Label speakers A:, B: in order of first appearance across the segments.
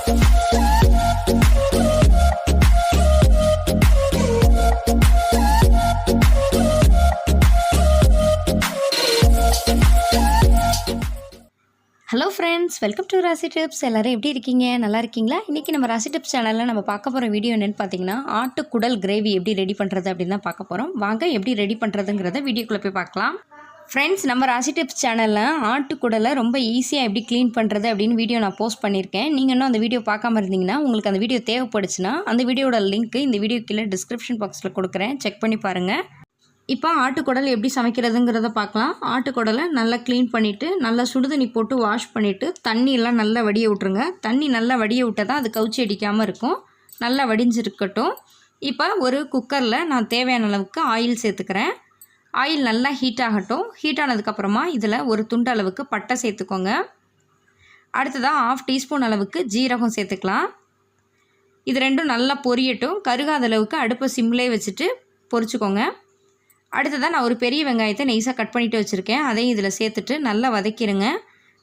A: Hello friends, welcome to ராசி tips. எல்லோரும் எப்படி இருக்கீங்க? நல்லா இருக்கீங்களா? இன்றைக்கி நம்ம ராசி டிப்ஸ் சேனலில் நம்ம பார்க்க போகிற வீடியோ என்னென்னு பார்த்தீங்கன்னா, ஆட்டுக்குடல் கிரேவி எப்படி ரெடி பண்ணுறது அப்படின்னு தான் பார்க்க போகிறோம். வாங்க எப்படி ரெடி பண்ணுறதுங்கிறத வீடியோக்குள்ளே போய் பார்க்கலாம். ஃப்ரெண்ட்ஸ், நம்ம ராசி டிப்ஸ் சேனலில் ஆட்டுக்குடலை ரொம்ப ஈஸியாக எப்படி க்ளீன் பண்ணுறது அப்படின்னு வீடியோ நான் போஸ்ட் பண்ணியிருக்கேன். நீங்கள் இன்னும் அந்த வீடியோ பார்க்காம இருந்தீங்கன்னா, உங்களுக்கு அந்த வீடியோ தேவைப்படுச்சுன்னா அந்த வீடியோட லிங்க் இந்த வீடியோ கீழே டிஸ்கிரிப்ஷன் பாக்ஸில் கொடுக்குறேன், செக் பண்ணி பாருங்கள். இப்போ ஆட்டுக்குடல் எப்படி சமைக்கிறதுங்கிறத பார்க்கலாம். ஆட்டுக்குடலை நல்லா க்ளீன் பண்ணிவிட்டு நல்லா சுடுதண்ணி போட்டு வாஷ் பண்ணிவிட்டு தண்ணியெல்லாம் நல்லா வடிய விட்ருங்க. தண்ணி நல்லா வடிய விட்டால் தான் அது கவுச்சி அடிக்காமல் இருக்கும். நல்லா வடிஞ்சிருக்கட்டும். இப்போ ஒரு குக்கரில் நான் தேவையான அளவுக்கு ஆயில் சேர்த்துக்கிறேன். ஆயில் நல்லா ஹீட் ஆகட்டும். ஹீட் ஆனதுக்கப்புறமா இதில் ஒரு துண்டு அளவுக்கு பட்டை சேர்த்துக்கோங்க. அடுத்ததாக 1/2 டீஸ்பூன் அளவுக்கு ஜீரகம் சேர்த்துக்கலாம். இது ரெண்டும் நல்லா பொரியட்டும். கருகாத அளவுக்கு அடுப்பை சிம்லே வச்சுட்டு பொரிச்சுக்கோங்க. அடுத்ததாக நான் ஒரு பெரிய வெங்காயத்தை நைஸாக கட் பண்ணிவிட்டு வச்சுருக்கேன். அதையும் இதில் சேர்த்துட்டு நல்லா வதக்கிடுங்க.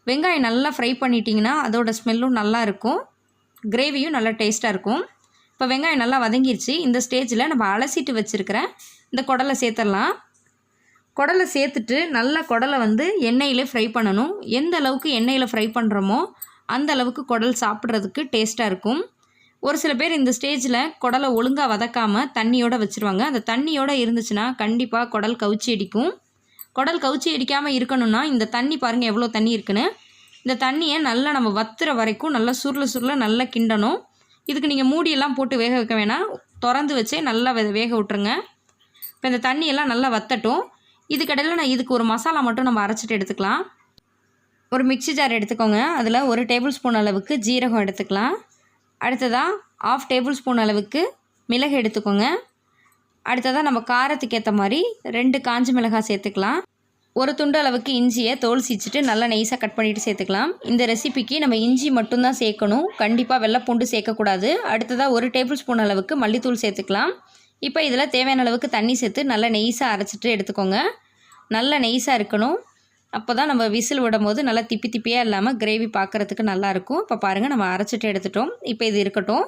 A: வெங்காயம் நல்லா ஃப்ரை பண்ணிட்டிங்கன்னா அதோட ஸ்மெல்லும் நல்லா இருக்கும், கிரேவியும் நல்லா டேஸ்ட்டாக இருக்கும். இப்போ வெங்காயம் நல்லா வதங்கிருச்சு. இந்த ஸ்டேஜில் நம்ம அலசிட்டு வச்சுருக்கிற இந்த குடலை சேர்த்துடலாம். குடலை சேர்த்துட்டு நல்லா குடலை எண்ணெயிலே ஃப்ரை பண்ணணும். எந்த அளவுக்கு எண்ணெயில் ஃப்ரை பண்ணுறோமோ அந்த அளவுக்கு குடல் சாப்பிட்றதுக்கு டேஸ்ட்டாக இருக்கும். ஒரு சில பேர் இந்த ஸ்டேஜில் குடலை ஒழுங்காக வதக்காமல் தண்ணியோடு வச்சுருவாங்க. அந்த தண்ணியோடு இருந்துச்சுன்னா கண்டிப்பாக குடல் கவுச்சி அடிக்கும். குடல் கவுச்சி அடிக்காமல் இருக்கணும்னா இந்த தண்ணி பாருங்கள் எவ்வளோ தண்ணி இருக்குன்னு. இந்த தண்ணியை நல்லா நம்ம வத்துற வரைக்கும் நல்லா சுருள நல்லா கிண்டணும். இதுக்கு நீங்கள் மூடியெல்லாம் போட்டு வேக வைக்க வேணாம், திறந்து வச்சே நல்லா வேக விட்டுருங்க. இப்போ இந்த தண்ணியெல்லாம் நல்லா வத்தட்டும். இதுக்கடையில் நான் இதுக்கு ஒரு மசாலா மட்டும் நம்ம அரைச்சிட்டு எடுத்துக்கலாம். ஒரு மிக்ஸி ஜார் எடுத்துக்கோங்க. அதில் 1 டேபிள் ஸ்பூன் அளவுக்கு ஜீரகம் எடுத்துக்கலாம். அடுத்ததாக 1/2 டேபிள் ஸ்பூன் அளவுக்கு மிளகு எடுத்துக்கோங்க. அடுத்ததாக நம்ம காரத்துக்கு ஏற்ற மாதிரி 2 காஞ்ச மிளகாய் சேர்த்துக்கலாம். ஒரு துண்டு அளவுக்கு இஞ்சியை தோல் சீச்சிட்டு நல்லா நைஸாக கட் பண்ணிவிட்டு சேர்த்துக்கலாம். இந்த ரெசிபிக்கு நம்ம இஞ்சி மட்டும்தான் சேர்க்கணும், கண்டிப்பாக வெள்ளைப்பூண்டு சேர்க்கக்கூடாது. அடுத்ததாக 1 டேபிள் ஸ்பூன் அளவுக்கு மல்லித்தூள் சேர்த்துக்கலாம். இப்போ இதில் தேவையான அளவுக்கு தண்ணி சேர்த்து நல்லா நெய்ஸாக அரைச்சிட்டு எடுத்துக்கோங்க. நல்லா நெய்ஸாக இருக்கணும். அப்போ தான் நம்ம விசில் விடும்போது நல்லா திப்பியாக இல்லாமல் கிரேவி பார்க்குறதுக்கு நல்லாயிருக்கும். இப்போ பாருங்கள், நம்ம அரைச்சிட்டு எடுத்துட்டோம். இப்போ இது இருக்கட்டும்.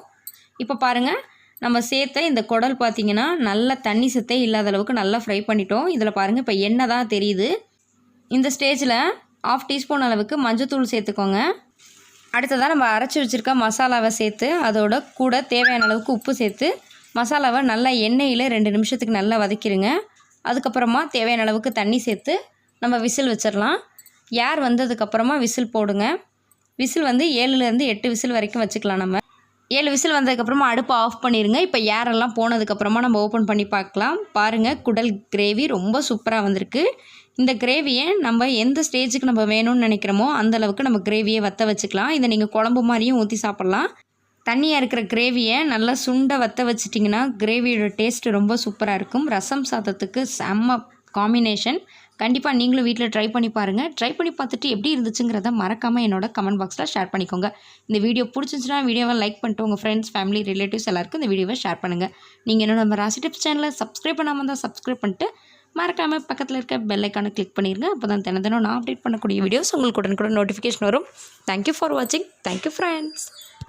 A: இப்போ பாருங்கள், நம்ம சேர்த்த இந்த குடல் பார்த்திங்கன்னா நல்லா தண்ணி சத்தே இல்லாத அளவுக்கு நல்லா ஃப்ரை பண்ணிட்டோம். இதில் பாருங்கள், இப்போ எண்ணெய் தான் தெரியுது. இந்த ஸ்டேஜில் 1/2 டீஸ்பூன் அளவுக்கு மஞ்சத்தூள் சேர்த்துக்கோங்க. அடுத்ததாக நம்ம அரைச்சி வச்சுருக்க மசாலாவை சேர்த்து அதோட கூட தேவையான அளவுக்கு உப்பு சேர்த்து மசாலாவை நல்லா எண்ணெயில் 2 நிமிஷத்துக்கு நல்லா வதக்கிடுங்க. அதுக்கப்புறமா தேவையான அளவுக்கு தண்ணி சேர்த்து நம்ம விசில் வச்சிடலாம். ஏர் வந்ததுக்கப்புறமா விசில் போடுங்க. விசில் 7லேருந்து 8 விசில் வரைக்கும் வச்சுக்கலாம். நம்ம 7 விசில் வந்ததுக்கப்புறமா அடுப்பை ஆஃப் பண்ணிடுங்க. இப்போ ஏரெல்லாம் போனதுக்கப்புறமா நம்ம ஓப்பன் பண்ணி பார்க்கலாம். பாருங்கள், குடல் கிரேவி ரொம்ப சூப்பராக வந்திருக்கு. இந்த கிரேவியை நம்ம எந்த ஸ்டேஜுக்கு நம்ம வேணும்னு நினைக்கிறோமோ அந்தளவுக்கு நம்ம கிரேவியை வற்ற வச்சுக்கலாம். இதை நீங்கள் குழம்பு மாதிரியும் ஊற்றி சாப்பிட்லாம். தண்ணியாக இருக்கிற கிரேவியை நல்லா சுண்டை வற்ற வச்சிட்டிங்கன்னா கிரேவியோட டேஸ்ட்டு ரொம்ப சூப்பராக இருக்கும். ரசம் சாதத்துக்கு செம்ம காம்பினேஷன். கண்டிப்பாக நீங்களும் வீட்டில் ட்ரை பண்ணி பாருங்கள். ட்ரை பண்ணி பார்த்துட்டு எப்படி இருந்துச்சுங்கிறத மறக்காமல் என்னோட கமெண்ட் பாக்ஸில் ஷேர் பண்ணிக்கோங்க. இந்த வீடியோ பிடிச்சிருந்துச்சுன்னா வீடியோவை லைக் பண்ணிட்டு உங்கள் ஃப்ரெண்ட்ஸ், ஃபேமிலி, ரிலேட்டிவ்ஸ் எல்லாருக்கும் இந்த வீடியோவை ஷேர் பண்ணுங்கள். நீங்கள் இன்னும் நம்ம ராசி டிப்ஸ் சேனலை சப்ஸ்கிரைப் பண்ணாமல் இருந்தால் சப்ஸ்கிரைப் பண்ணிட்டு மறக்காமல் பக்கத்தில் இருக்க பெல் ஐக்கானை கிளிக் பண்ணிடுங்க. அப்போ தான் தினம் நான் அப்டேட் பண்ணக்கூடிய வீடியோஸ் உங்களுக்கு உடனுக்குடன் நோட்டிஃபிகேஷன் வரும். தேங்க்யூ ஃபார் வாட்சிங். Thank you friends.